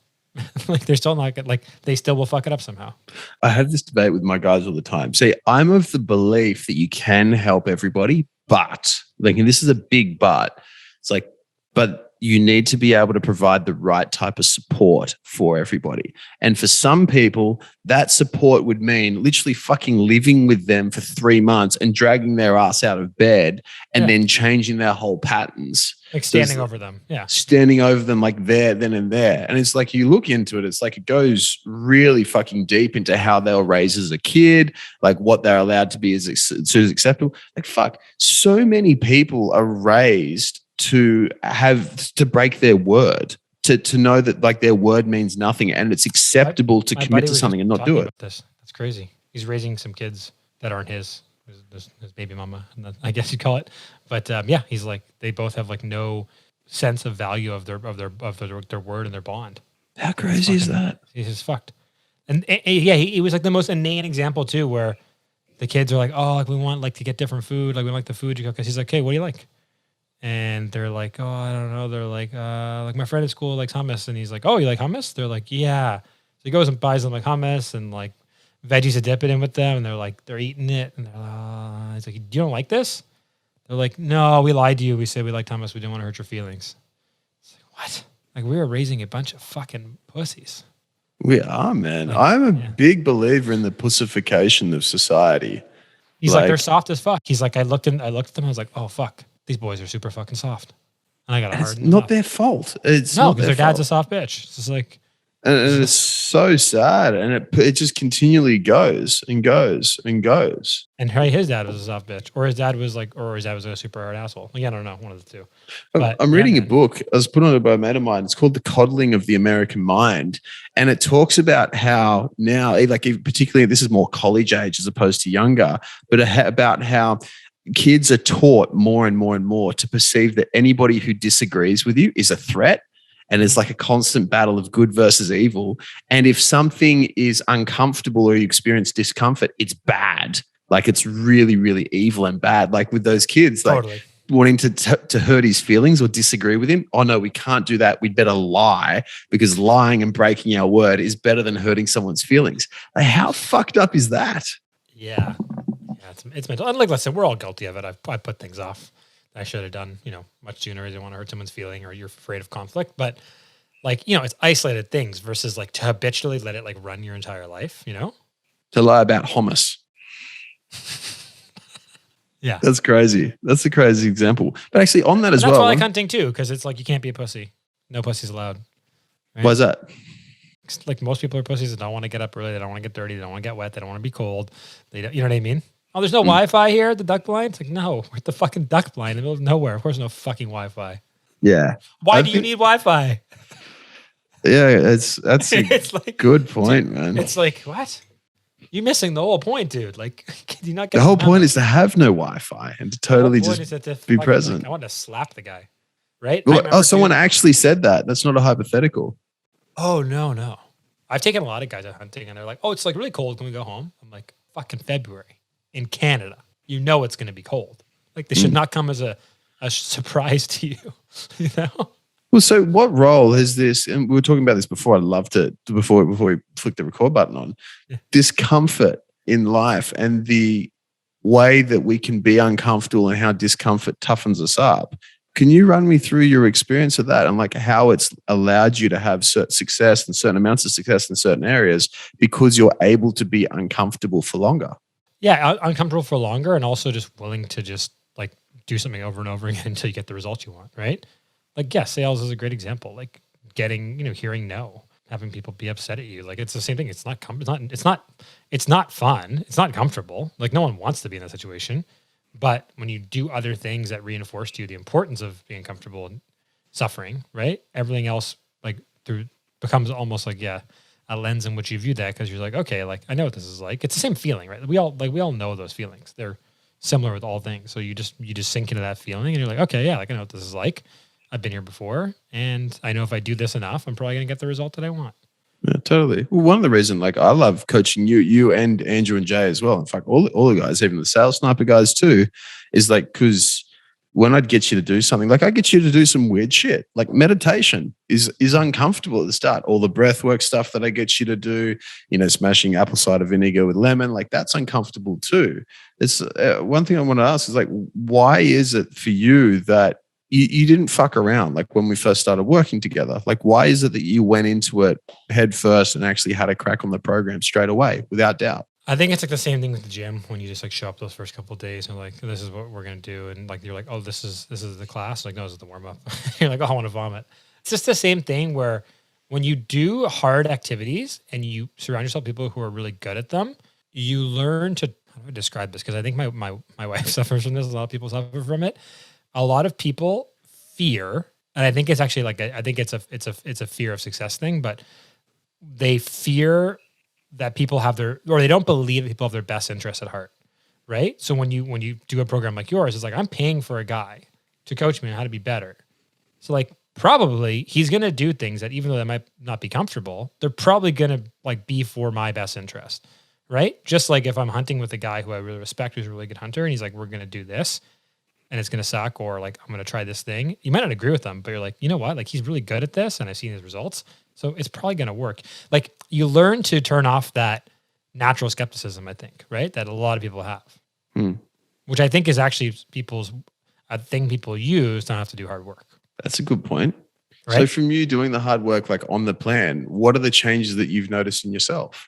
Like they're still not good. Like they still will fuck it up somehow. I have this debate with my guys all the time. See, I'm of the belief that you can help everybody, but like, and this is a big but. It's like, but you need to be able to provide the right type of support for everybody. And for some people, that support would mean literally fucking living with them for 3 months and dragging their ass out of bed and then changing their whole patterns. Like standing over them. Yeah. Standing over them like there, then and there. And it's like you look into it, it's like it goes really fucking deep into how they were raised as a kid, like what they're allowed to be as acceptable. Like, fuck, so many people are raised to have to break their word, to know that like their word means nothing and it's acceptable to commit to something and not do it. That's crazy. He's raising some kids that aren't his baby mama, I guess you'd call it. But yeah, he's like, they both have like no sense of value of their word and their bond. How crazy is that? He's just fucked. And yeah, he was like the most inane example too, where the kids are like, oh, like we want like to get different food, like we like the food you cook. Because he's like, hey, what do you like? And they're like, oh, I don't know. They're like my friend at school likes hummus. And he's like, oh, you like hummus? They're like, yeah. So he goes and buys them like hummus and like veggies to dip it in with them. And they're like, they're eating it. And they're like, he's like, you don't like this? They're like, no, we lied to you. We said we liked hummus. We didn't want to hurt your feelings. It's like, what? Like we were raising a bunch of fucking pussies. We are, man. Like, I'm a big believer in the pussification of society. He's like, they're soft as fuck. He's like, I looked at them. I was like, oh, fuck. These boys are super fucking soft. And I got to harden them not up. Their fault. It's no, not because their dad's a soft bitch. It's just like. And it's so sad. And it just continually goes and goes and goes. And his dad was a soft bitch. Or his dad was a super hard asshole. Like, I don't know. One of the two. But, I'm reading a book. I was put on it by a mate of mine. It's called The Coddling of the American Mind. And it talks about how now, like particularly, this is more college age as opposed to younger, but about how kids are taught more and more and more to perceive that anybody who disagrees with you is a threat. And it's like a constant battle of good versus evil. And if something is uncomfortable or you experience discomfort, it's bad. Like it's really, really evil and bad. Like with those kids, like wanting to hurt his feelings or disagree with him. Oh no, we can't do that. We'd better lie because lying and breaking our word is better than hurting someone's feelings. Like how fucked up is that? Yeah. It's mental. And like, listen, we're all guilty of it. I put things off I should have done, much sooner. I didn't want to hurt someone's feeling or you're afraid of conflict. But like, it's isolated things versus like to habitually let it like run your entire life, To lie about hummus. Yeah. That's crazy. That's a crazy example. But actually on that as well. That's why I like hunting too, because it's like you can't be a pussy. No pussies allowed. Right? Why is that? Like most people are pussies that don't want to get up early. They don't want to get dirty. They don't want to get wet. They don't want to be cold. They don't, you know what I mean? Oh, there's no Wi-Fi here at the duck blind? It's like, no, we're at the fucking duck blind in the middle of nowhere. Of course, no fucking Wi-Fi. Yeah. Why do you need Wi-Fi? Yeah, that's it's a like, good point, man. It's like, what? You're missing the whole point, dude. Like, can you not get the whole point is to have no Wi-Fi and to totally just be present. Like, I want to slap the guy, right? Well, someone actually said that. That's not a hypothetical. Oh, no. I've taken a lot of guys out hunting and they're like, oh, it's like really cold. Can we go home? I'm like, fucking February. In Canada, it's going to be cold. Like this should not come as a surprise to you, Well, so what role has this, and we were talking about this before, I'd love to, before we flick the record button on, discomfort in life and the way that we can be uncomfortable and how discomfort toughens us up. Can you run me through your experience of that and like how it's allowed you to have certain success and certain amounts of success in certain areas because you're able to be uncomfortable for longer? Yeah, uncomfortable for longer and also just willing to just like do something over and over again until you get the results you want, right? Like, yeah, sales is a great example. Like getting, hearing no, having people be upset at you. Like it's the same thing. It's not fun. It's not comfortable. Like no one wants to be in that situation. But when you do other things that reinforce to you the importance of being comfortable and suffering, right? Everything else like becomes almost like, a lens in which you view that because you're like, okay, like I know what this is like. It's the same feeling, right? We all know those feelings. They're similar with all things. So you just sink into that feeling and you're like, okay, yeah, like I know what this is like. I've been here before, and I know if I do this enough, I'm probably gonna get the result that I want. Yeah, totally. Well, one of the reasons, like, I love coaching you and Andrew and Jay as well. In fact, all the guys, even the sales sniper guys too, is like because when I'd get you to do something, like I get you to do some weird shit, like meditation is uncomfortable at the start. All the breath work stuff that I get you to do, smashing apple cider vinegar with lemon, like that's uncomfortable too. It's one thing I want to ask is like, why is it for you that you didn't fuck around? Like when we first started working together, like why is it that you went into it head first and actually had a crack on the program straight away without doubt? I think it's like the same thing with the gym when you just like show up those first couple of days and like, this is what we're going to do. And like, you're like, oh, this is the class. Like, no, this is the warm up. You're like, oh, I want to vomit. It's just the same thing where when you do hard activities and you surround yourself with people who are really good at them, you learn to, how do I describe this? Because I think my wife suffers from this. A lot of people suffer from it. A lot of people fear, and I think it's actually like, I think it's a fear of success thing, but they fear that people have or they don't believe that people have their best interests at heart, right? So when you do a program like yours, it's like, I'm paying for a guy to coach me on how to be better. So like, probably he's going to do things that even though they might not be comfortable, they're probably going to like be for my best interest, right? Just like if I'm hunting with a guy who I really respect, who's a really good hunter, and he's like, we're going to do this and it's going to suck, or like, I'm going to try this thing. You might not agree with them, but you're like, you know what? Like he's really good at this and I've seen his results. So it's probably going to work. Like you learn to turn off that natural skepticism, I think, right? That a lot of people have, which I think is actually a thing people use to not have to do hard work. That's a good point. Right? So from you doing the hard work, like on the plan, what are the changes that you've noticed in yourself?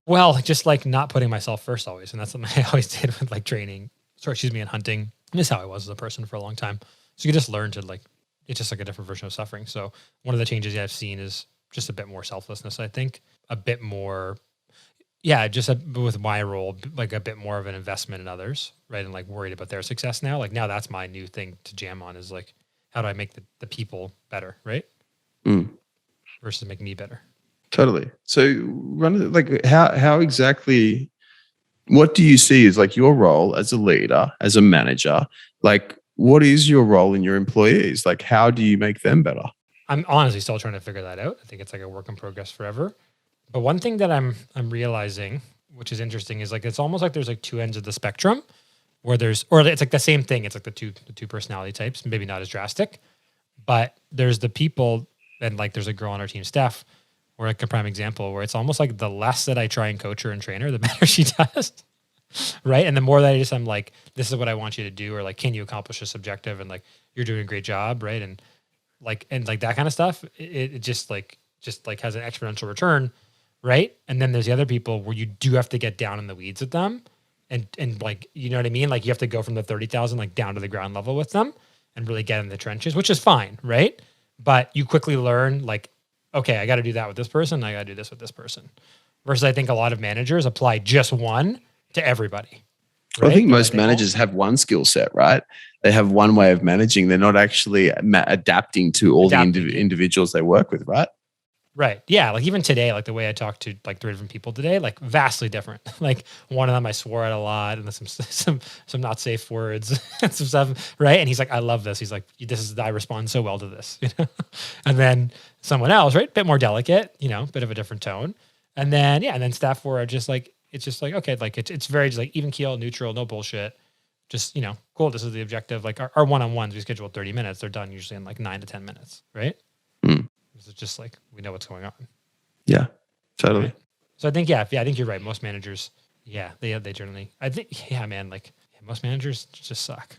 Well, just like not putting myself first always. And that's something I always did with like training, and hunting. And this is how I was as a person for a long time. So you just learn to like, it's just like a different version of suffering. So one of the changes I've seen is just a bit more selflessness, I think. A bit more, with my role, like a bit more of an investment in others, right? And like worried about their success now. Like now that's my new thing to jam on is like, how do I make the people better, right? Versus making me better. Totally. So like how exactly, what do you see as like your role as a leader, as a manager? Like what is your role in your employees? Like how do you make them better? I'm honestly still trying to figure that out. I think it's like a work in progress forever. But one thing that I'm realizing, which is interesting, is like it's almost like there's like two ends of the spectrum where it's like the same thing. It's like the two personality types, maybe not as drastic, but there's the people, and like there's a girl on our team, Steph, or like a prime example where it's almost like the less that I try and coach her and train her, the better she does. Right. And the more that I'm like, this is what I want you to do, or like, can you accomplish this objective? And like, you're doing a great job. Right. And like that kind of stuff, it just has an exponential return. Right. And then there's the other people where you do have to get down in the weeds with them. And like, you know what I mean? Like you have to go from the 30,000, like down to the ground level with them and really get in the trenches, which is fine. Right. But you quickly learn like, okay, I got to do that with this person. I got to do this with this person. Versus I think a lot of managers apply just one to everybody. Right? I think most managers have one skill set, right? They have one way of managing. They're not actually adapting to all the individuals they work with, right? Right. Yeah. Like even today, like the way I talked to like 3 different people today, like vastly different. Like one of them I swore at a lot and some not safe words and some stuff. Right. And he's like, I love this. He's like, I respond so well to this, you know? And then someone else, right? Bit more delicate, bit of a different tone. And then staff were just like, it's just like, okay, like it's very just like even keel, neutral, no bullshit. Just, cool. This is the objective. Like our one-on-ones, we schedule 30 minutes. They're done usually in like 9 to 10 minutes. Right. It's just like, we know what's going on. Yeah, totally. Right? So I think, I think you're right. Most managers, they generally, I think, most managers just suck.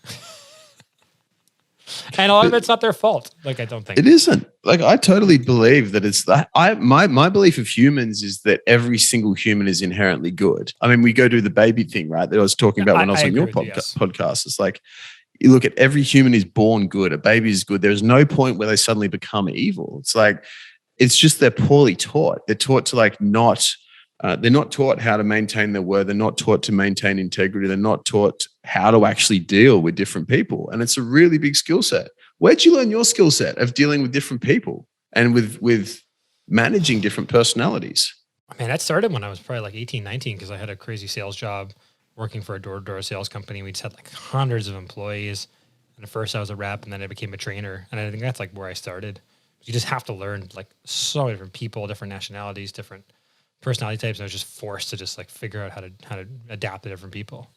And a lot of it's not their fault. Like, I don't think. It isn't. Like, I totally believe that it's that. My belief of humans is that every single human is inherently good. I mean, we go do the baby thing, right? That I was talking about when I was on your podcast. It's like, you look at every human is born good. A baby is good. There's no point where they suddenly become evil. It's like, it's just they're poorly taught. They're taught to like they're not taught how to maintain their word. They're not taught to maintain integrity. They're not taught how to actually deal with different people. And it's a really big skill set. Where'd you learn your skill set of dealing with different people and with managing different personalities? I mean, that started when I was probably like 18, 19, because I had a crazy sales job working for a door-to-door sales company. We just had like hundreds of employees. And at first I was a rep and then I became a trainer. And I think that's like where I started. You just have to learn like so many different people, different nationalities, different personality types. And I was just forced to just like figure out how to adapt to different people,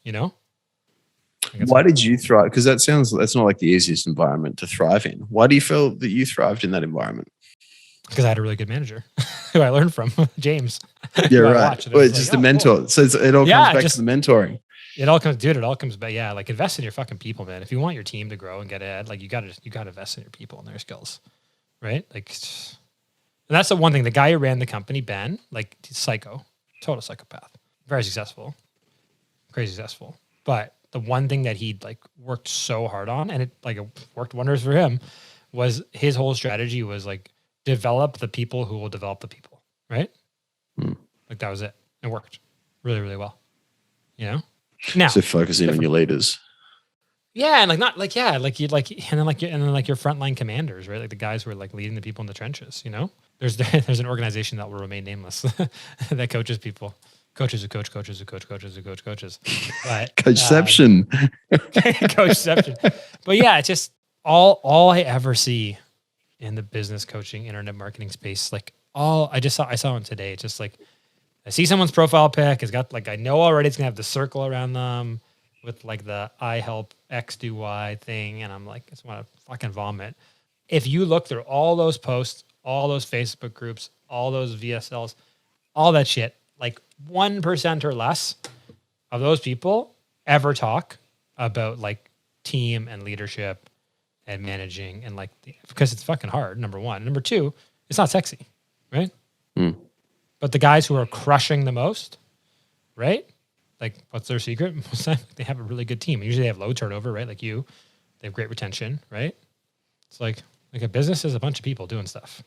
Why did you thrive? Because that's not like the easiest environment to thrive in. Why do you feel that you thrived in that environment? Because I had a really good manager who I learned from, James. Yeah, right. Well, it's just a mentor. Cool. So it all comes back to the mentoring. It all comes back. Yeah, like invest in your fucking people, man. If you want your team to grow and get ahead, like you gotta invest in your people and their skills, right? Like, and that's the one thing. The guy who ran the company, Ben, like he's psycho, total psychopath, very successful, crazy successful. But the one thing that he like worked so hard on, and it worked wonders for him, was his whole strategy was like develop the people who will develop the people, right? Like that was it. It worked really, really well. You know. Now, so focusing on your leaders. Yeah, and and then your frontline commanders, right? Like the guys who are like leading the people in the trenches. You know, there's an organization that will remain nameless that coaches people. Coaches who coach, coaches who coach, coaches who coach, coaches. But Coachception. Coachception. But yeah, it's just all I ever see in the business coaching, internet marketing space. Like I saw one today. It's just like I see someone's profile pic. It's got like I know already it's gonna have the circle around them with like the I help X do Y thing, and I'm like, I just want to fucking vomit. If you look through all those posts, all those Facebook groups, all those VSLs, all that shit, like 1% or less of those people ever talk about like team and leadership and managing and like because it's fucking hard. Number one. Number two, it's not sexy, right? But the guys who are crushing the most, right? Like, what's their secret? Most of the time, they have a really good team. Usually, they have low turnover, right? Like you, they have great retention, right? It's like a business is a bunch of people doing stuff.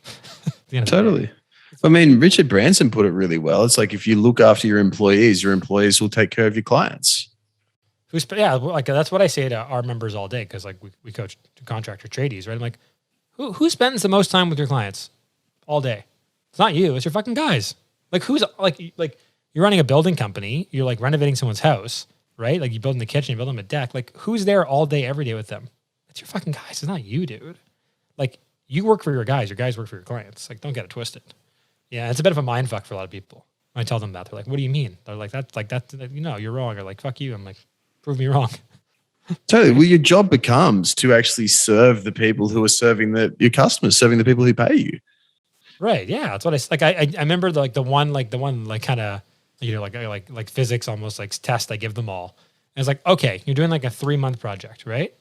Totally. I mean, Richard Branson put it really well. It's like if you look after your employees will take care of your clients. Like that's what I say to our members all day because like we coach contractor tradies, right? I'm like, who spends the most time with your clients all day? It's not you. It's your fucking guys. Like who's like you're running a building company. You're like renovating someone's house, right? Like you building the kitchen, you build them a deck. Like who's there all day, every day with them? It's your fucking guys. It's not you, dude. Like you work for your guys. Your guys work for your clients. Like don't get it twisted. Yeah, it's a bit of a mind fuck for a lot of people. When I tell them that, they're like, "What do you mean?" They're like, "That's like that. You know, you're wrong." Or like, "Fuck you." I'm like, "Prove me wrong." Totally. Well, your job becomes to actually serve the people who are serving your customers, serving the people who pay you. Right. Yeah. That's what I remember the one kind of, you know, like physics almost like test I give them all. And it's like, okay, you're doing like a 3-month project, right?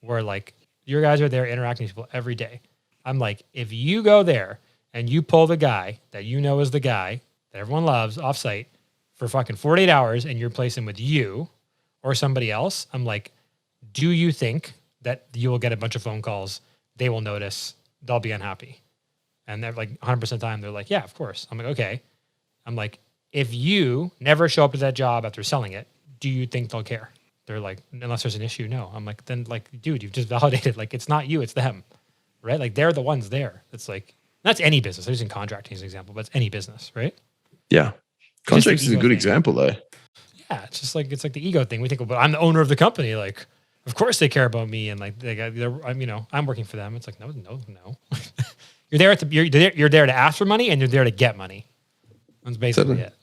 Where like your guys are there interacting with people every day. I'm like, if you go there and you pull the guy that you know is the guy that everyone loves offsite for fucking 48 hours and you're placing with you or somebody else, I'm like, do you think that you will get a bunch of phone calls? They will notice, they'll be unhappy. And they're like 100% of the time, they're like, yeah, of course. I'm like, okay. I'm like, if you never show up to that job after selling it, do you think they'll care? They're like, unless there's an issue, no. I'm like, then like, dude, you've just validated, like, it's not you, it's them, right? Like they're the ones there. It's like, that's any business. I'm using contracting as an example, but it's any business, right? Yeah. Contracting is a good example though. Yeah. It's just like, it's like the ego thing. We think, well, but I'm the owner of the company. Like, of course they care about me. And like, I'm working for them. It's like, no. You're there to ask for money and you're there to get money. That's basically it.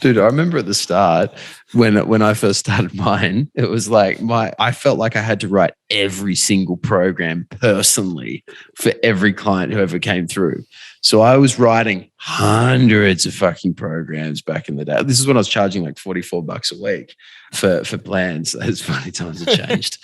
Dude, I remember at the start when I first started mine, it was like I felt like I had to write every single program personally for every client who ever came through. So I was writing hundreds of fucking programs back in the day. This is when I was charging like $44 a week for plans. It's funny, times have changed.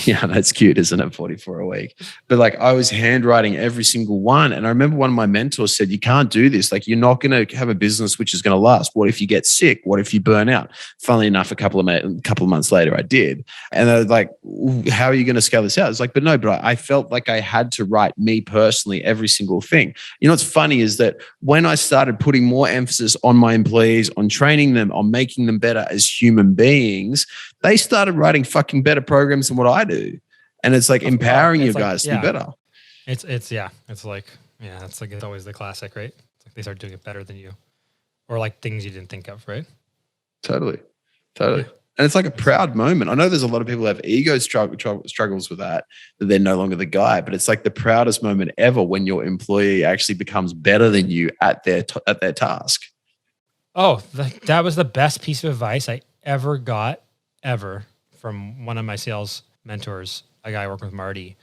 Yeah, that's cute, isn't it? 44 a week. But like I was handwriting every single one. And I remember one of my mentors said, you can't do this. Like you're not going to have a business which is going to last. What if you get sick? What if you burn out? Funnily enough, a couple of months later, I did. And I was like, how are you going to scale this out? It's like, but I felt like I had to write me personally every single thing. You know, what's funny is that when I started putting more emphasis on my employees, on training them, on making them better as human beings, they started writing fucking better programs than what I do. And it's like empowering you guys to be better. It's always the classic, right? It's like they start doing it better than you, or like things you didn't think of, right? Totally. Yeah. And it's like a proud moment. I know there's a lot of people who have ego struggles with that they're no longer the guy, but it's like the proudest moment ever when your employee actually becomes better than you at their task. Oh, that was the best piece of advice I ever got from one of my sales mentors, a guy working with Marty,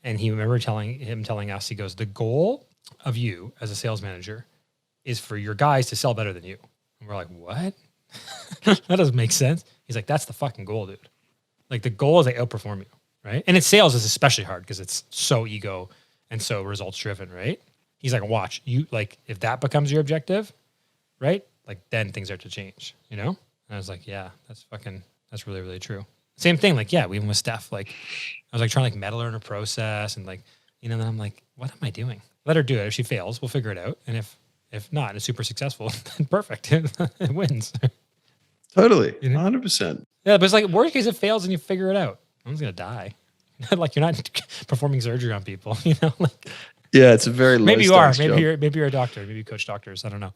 and he remember telling us, he goes, the goal of you as a sales manager is for your guys to sell better than you. And we're like, what? That doesn't make sense. He's like, that's the fucking goal, dude. Like the goal is they outperform you, right? And it's sales is especially hard because it's so ego and so results driven, right? He's like, watch you, like if that becomes your objective, right? Like then things start to change, you know? And I was like, yeah, that's really, really true. Same thing. Like, yeah, even with Steph, like I was like trying to like meddle her in her process and like, you know, then I'm like, what am I doing? Let her do it. If she fails, we'll figure it out. And if not, it's super successful, then perfect. It wins. Totally. You know? 100%. Yeah, but it's like worst case it fails and you figure it out. No one's gonna die. Like you're not performing surgery on people, you know? Like Yeah, it's a very low maybe you are. stakes job. Maybe you're a doctor. Maybe you coach doctors. I don't know.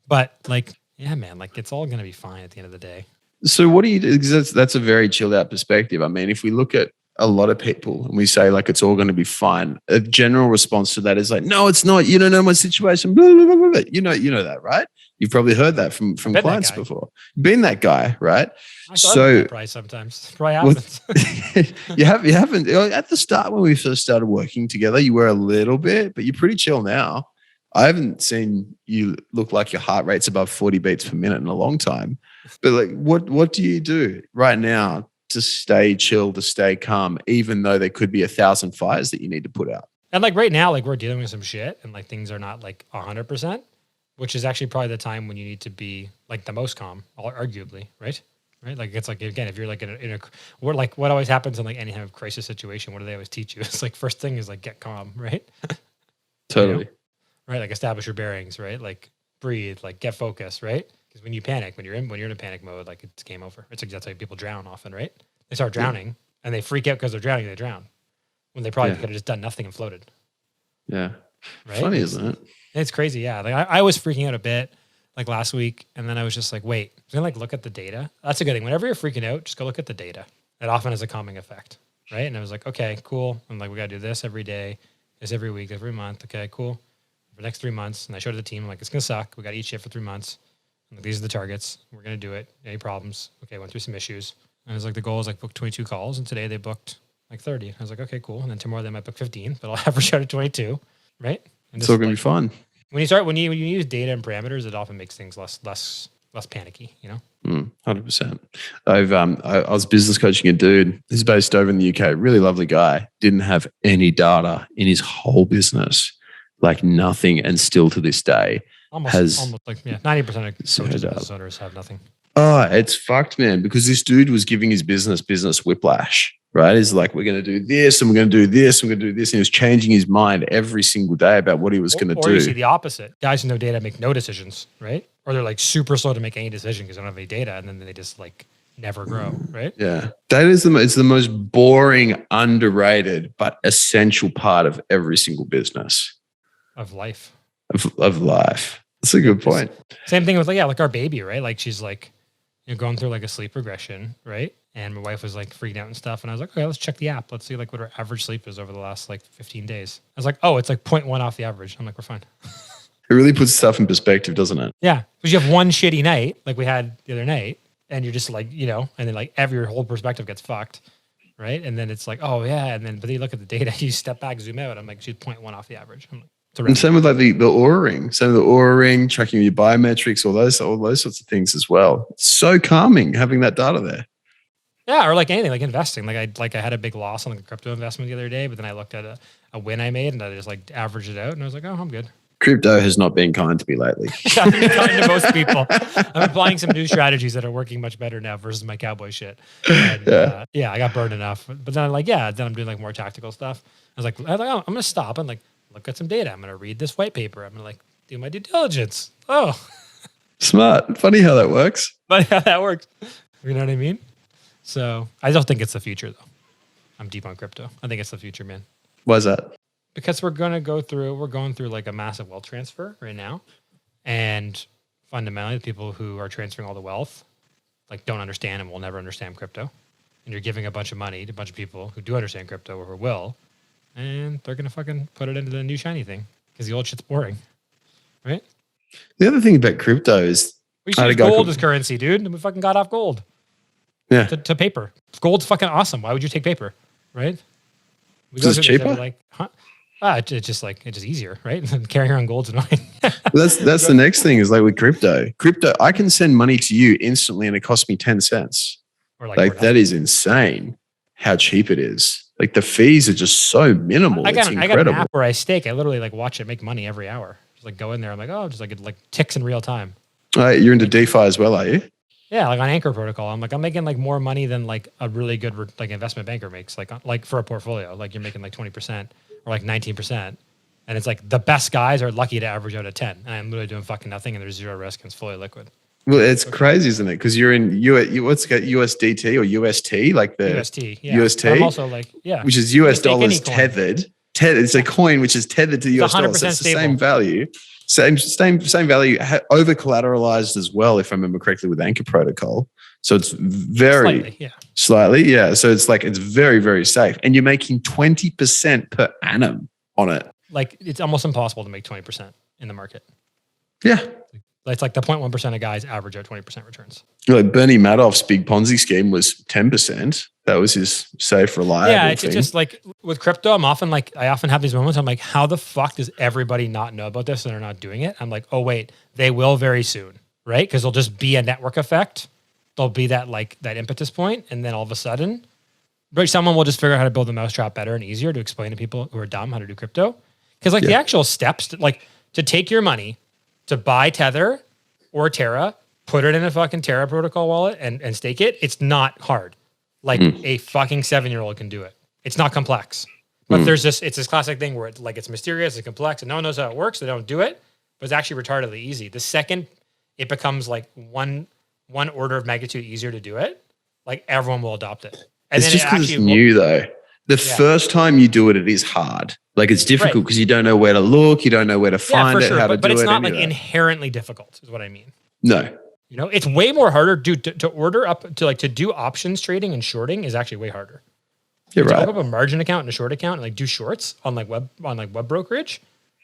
But like, yeah, man, like it's all gonna be fine at the end of the day. So what do you do? 'Cause that's a very chilled out perspective. I mean, if we look at a lot of people and we say like it's all going to be fine, a general response to that is like, no, it's not. You don't know my situation. Blah, blah, blah, blah, blah. You know that, right? You've probably heard that from clients before. Been that guy, right? So probably sometimes probably happens. you haven't at the start when we first started working together. You were a little bit, but you're pretty chill now. I haven't seen you look like your heart rate's above 40 beats per minute in a long time. But like, what do you do right now to stay chill, to stay calm, even though there could be 1,000 fires that you need to put out? And like right now, like we're dealing with some shit and like things are not like 100%, which is actually probably the time when you need to be like the most calm, arguably, right? Right? Like it's like, again, if you're like we're like, what always happens in like any kind of crisis situation, what do they always teach you? It's like, first thing is like, get calm, right? Totally. You know? Right? Like establish your bearings, right? Like breathe, like get focused, right? Because when you panic, when you're in a panic mode, like it's game over. It's like that's how people drown often, right? They start drowning and they freak out because they're drowning. They drown when they probably could have just done nothing and floated. Yeah, right? Funny, isn't it? It's crazy. Yeah, like I was freaking out a bit like last week, and then I was just like, wait, I'm gonna like look at the data. That's a good thing. Whenever you're freaking out, just go look at the data. It often has a calming effect, right? And I was like, okay, cool. I'm like, we gotta do this every day, this every week, every month. Okay, cool. For the next 3 months, and I showed the team, I'm like, it's gonna suck. We got to eat shit for 3 months. Like, these are the targets. We're going to do it. Any problems? Okay, went through some issues. And it was like the goal is like book 22 calls. And today they booked like 30. I was like, okay, cool. And then tomorrow they might book 15, but I'll average out at 22, right? And it's all going to be fun. When you use data and parameters, it often makes things less panicky, you know? 100%. I was business coaching a dude who's based over in the UK, really lovely guy, didn't have any data in his whole business, like nothing. And still to this day, almost like 90% of coaches and business owners have nothing. Oh, it's fucked, man, because this dude was giving his business whiplash, right? He's like, we're going to do this and we're going to do this and we're going to do this. And he was changing his mind every single day about what he was going to do. Or you see the opposite. Guys who know data make no decisions, right? Or they're like super slow to make any decision because they don't have any data, and then they just like never grow, right? Yeah. That is it's the most boring, underrated, but essential part of every single business. Of life. Of life. That's a good point. Same thing with like our baby, right? Like she's like, you know, going through like a sleep regression, right? And my wife was like freaking out and stuff. And I was like, okay, let's check the app. Let's see like what her average sleep is over the last like 15 days. I was like, oh, it's like 0.1 off the average. I'm like, we're fine. It really puts stuff in perspective, doesn't it? Yeah. Because you have one shitty night, like we had the other night, and you're just like, you know, and then like your whole perspective gets fucked. Right. And then it's like, oh yeah. And then, but then you look at the data, you step back, zoom out. I'm like, she's 0.1 off the average. I'm like, and same with like the Oura ring, tracking your biometrics, all those sorts of things as well. It's so calming having that data there. Yeah, or like anything, like investing. Like I had a big loss on like a crypto investment the other day, but then I looked at a win I made and I just like averaged it out, and I was like, oh, I'm good. Crypto has not been kind to me lately. I've been kind to most people. I'm applying some new strategies that are working much better now versus my cowboy shit. And, I got burned enough. But then then I'm doing like more tactical stuff. I was like, oh, I'm going to stop and like look at some data. I'm going to read this white paper. I'm going to like do my due diligence. Oh. Smart. Funny how that works. Funny how that works. You know what I mean? So I don't think it's the future though. I'm deep on crypto. I think it's the future, man. Why is that? Because we're going through like a massive wealth transfer right now. And fundamentally, the people who are transferring all the wealth like don't understand and will never understand crypto. And you're giving a bunch of money to a bunch of people who do understand crypto or who will, and they're going to fucking put it into the new shiny thing because the old shit's boring. Right? The other thing about crypto is we should use gold as currency, dude. And we fucking got off gold. Yeah. to paper. Gold's fucking awesome. Why would you take paper, right? We Is it through this, cheaper? like, huh? It's just easier, right? Carrying around gold's annoying. That's the next thing is like with crypto. Crypto, I can send money to you instantly and it costs me 10 cents. Or Like that is insane how cheap it is. Like the fees are just so minimal. I It's got incredible. an app where I stake. I literally like watch it make money every hour. Just like go in there. I'm like, oh, just like it like ticks in real time. You're into DeFi as well, are you? Yeah, like on Anchor Protocol, I'm making like more money than like a really good like investment banker makes. Like for a portfolio, like you're making like 20% or like 19%, and it's like the best guys are lucky to average out at 10. And I'm literally doing fucking nothing, and there's zero risk, and it's fully liquid. Well, it's crazy, isn't it? Because you're in what's it called, USDT or UST, like the UST, yeah. UST. But I'm also like, yeah, which is US stake any dollars coin. tethered. It's a coin which is tethered to the US dollars. So it's the stable. same value. Same value, over collateralized as well, if I remember correctly, with Anchor Protocol. So it's very slightly, yeah. So it's like it's very, very safe, and you're making 20% per annum on it. Like it's almost impossible to make 20% in the market. Yeah, it's like the 0.1% of guys average out 20% returns. Like Bernie Madoff's big Ponzi scheme was 10%. That was his safe, reliable. Yeah, it's thing. just like with crypto, I often have these moments. I'm like, how the fuck does everybody not know about this and they're not doing it? I'm like, oh wait, they will very soon, right? Because there'll just be a network effect. There'll be that impetus point, and then all of a sudden, someone will just figure out how to build the mousetrap better and easier to explain to people who are dumb how to do crypto. Because the actual steps, to take your money, to buy Tether or Terra, put it in a fucking Terra protocol wallet and stake it, it's not hard. A fucking 7-year-old can do it. It's not complex. But it's this classic thing where it's mysterious, it's complex, and no one knows how it works, they don't do it, but it's actually retardedly easy. The second it becomes like one order of magnitude easier to do it, like everyone will adopt it. And it's just because it's new though. The first time you do it, it is hard. Like it's difficult because you don't know where to look, you don't know where to find it, how to do it. But it's not like inherently difficult, is what I mean. No. You know, it's way more harder to order up to do options trading and shorting is actually way harder. You're right. To open up a margin account and a short account and do shorts on web brokerage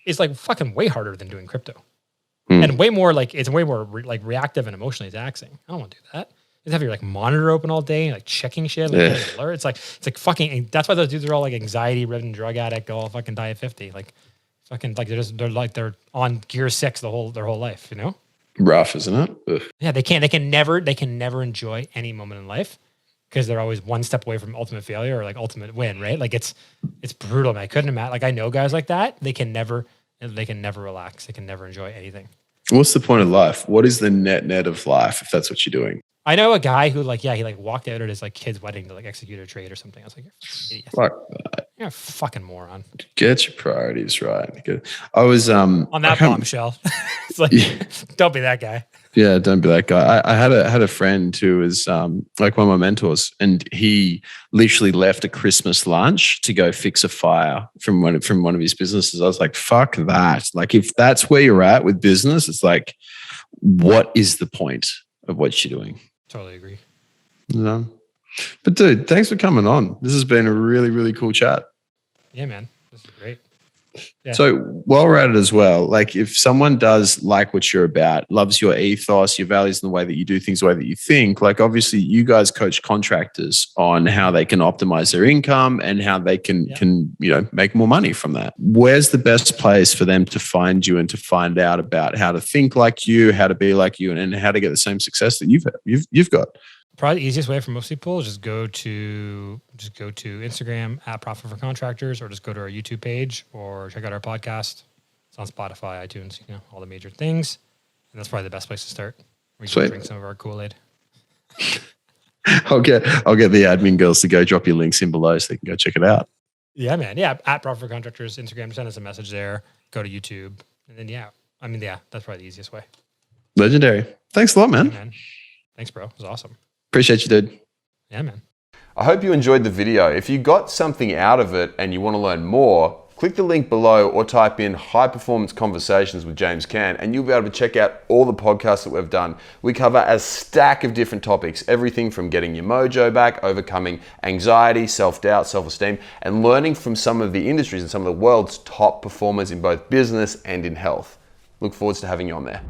is fucking way harder than doing crypto. And way more it's way more reactive and emotionally taxing. I don't want to do that. You have your monitor open all day, checking shit. It's like fucking. That's why those dudes are all anxiety-ridden, drug addict, all fucking die at 50. They're on gear 6 their whole life. You know. Rough, isn't it? Ugh. Yeah, they can never enjoy any moment in life because they're always one step away from ultimate failure or ultimate win. Right? It's brutal. Man. I couldn't imagine. I know guys like that. They can never relax. They can never enjoy anything. What's the point of life? What is the net of life if that's what you're doing? I know a guy who he walked out at his kid's wedding to execute a trade or something. I was like, you're idiot. Fuck that. You're a fucking moron. Get your priorities right. I was on that bombshell. It's don't be that guy. Yeah, don't be that guy. I had a friend who was one of my mentors, and he literally left a Christmas lunch to go fix a fire from one of his businesses. I was like, fuck that. If that's where you're at with business, it's what is the point of what you're doing? Totally agree. No. But dude, thanks for coming on. This has been a really, really cool chat. Yeah, man. This is great. Yeah. So while we're at it as well, if someone does like what you're about, loves your ethos, your values, and the way that you do things, the way that you think, obviously you guys coach contractors on how they can optimize their income and how they can make more money from that. Where's the best place for them to find you and to find out about how to think like you, how to be like you, and how to get the same success that you've got? Probably the easiest way for most people is just go to Instagram at Profit for Contractors, or just go to our YouTube page, or check out our podcast. It's on Spotify, iTunes, all the major things. And that's probably the best place to start. We can drink some of our Kool-Aid. I'll get the admin girls to go drop your links in below so they can go check it out. Yeah, man. Yeah, at Profit for Contractors, Instagram, send us a message there. Go to YouTube. And then, that's probably the easiest way. Legendary. Thanks a lot, man. Yeah, man. Thanks, bro. It was awesome. Appreciate you, dude. Yeah, man. I hope you enjoyed the video. If you got something out of it and you want to learn more, click the link below or type in High Performance Conversations with James Cant, and you'll be able to check out all the podcasts that we've done. We cover a stack of different topics, everything from getting your mojo back, overcoming anxiety, self-doubt, self-esteem, and learning from some of the industries and some of the world's top performers in both business and in health. Look forward to having you on there.